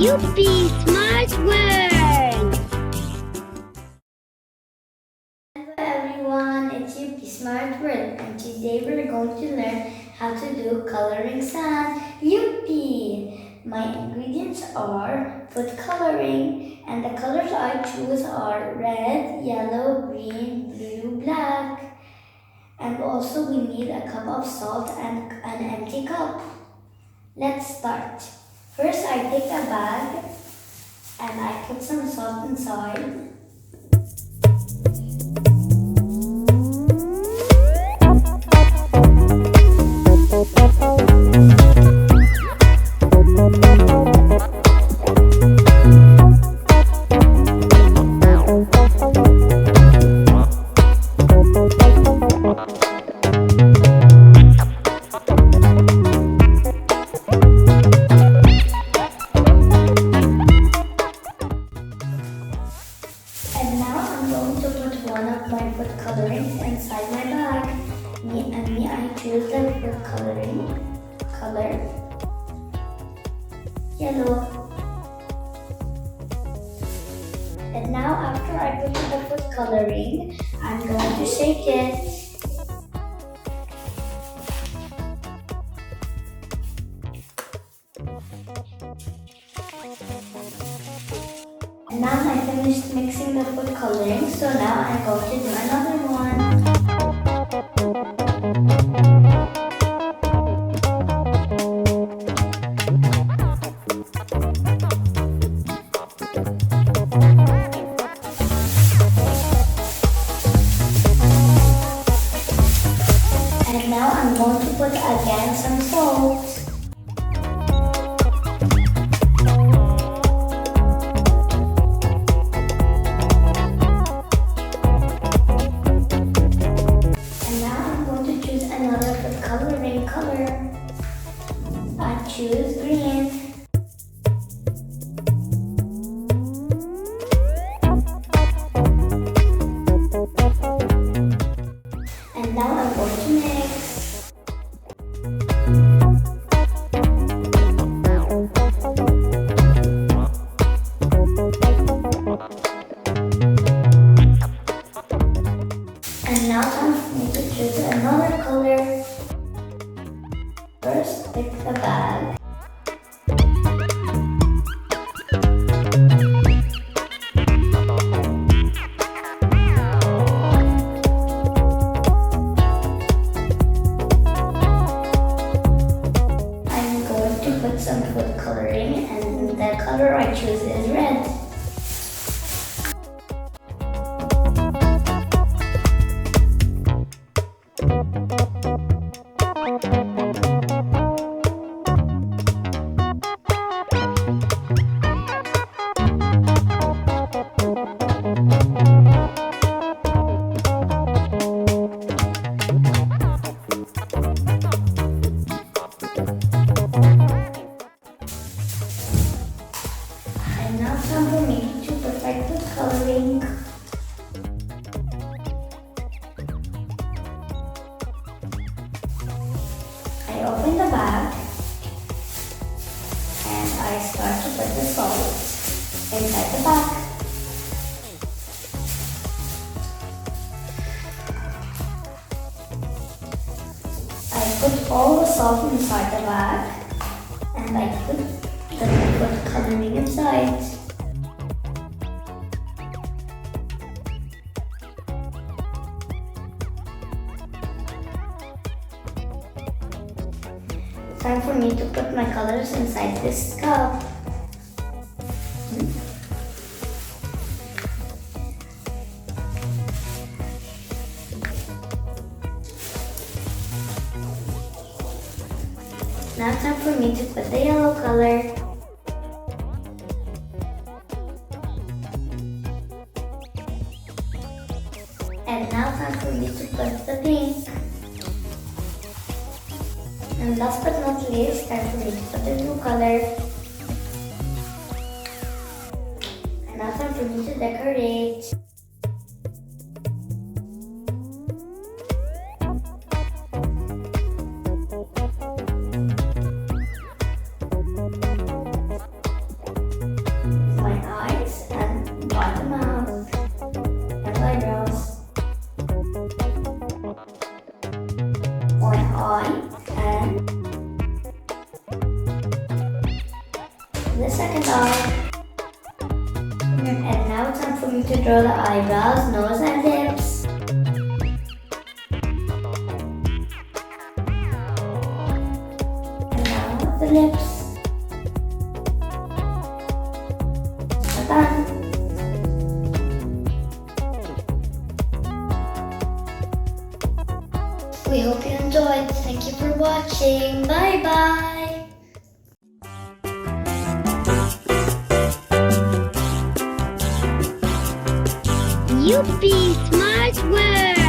Youpi Smart World! Hello everyone, it's Youpi Smart World, and today we're going to learn how to do coloring sand. Youpi! My ingredients are food coloring, and the colors I choose are red, yellow, green, blue, black. And also we need a cup of salt and an empty cup. Let's start. First I take a bag and I put some salt inside. And now I'm going to put one of my food colorings inside my bag. I choose the food coloring color yellow. And now after I put the food coloring, I'm going to shake it. And now I finished mixing the food coloring, so now I'm going to do another one. And now I'm going to put again some salt. Another food coloring color. I choose green. And now I'm going to mix. And now time for me to choose another color. First, pick the bag. I'm going to put some food coloring, and the color I choose is red. And now time for me to perfect the coloring. I open the bag and I start to put the salt inside the bag. I put all the salt inside the bag and I put the food coloring inside. Time for me to put my colors inside this cup. Now time for me to put the yellow color. And now time for me to put the pink. And last but not least, time for me to put the blue color. And now time for me to decorate. draw the eyebrows, nose, and lips. And now the lips. We're done. We hope you enjoyed. Thank you for watching. Bye bye. Youpi, smart words.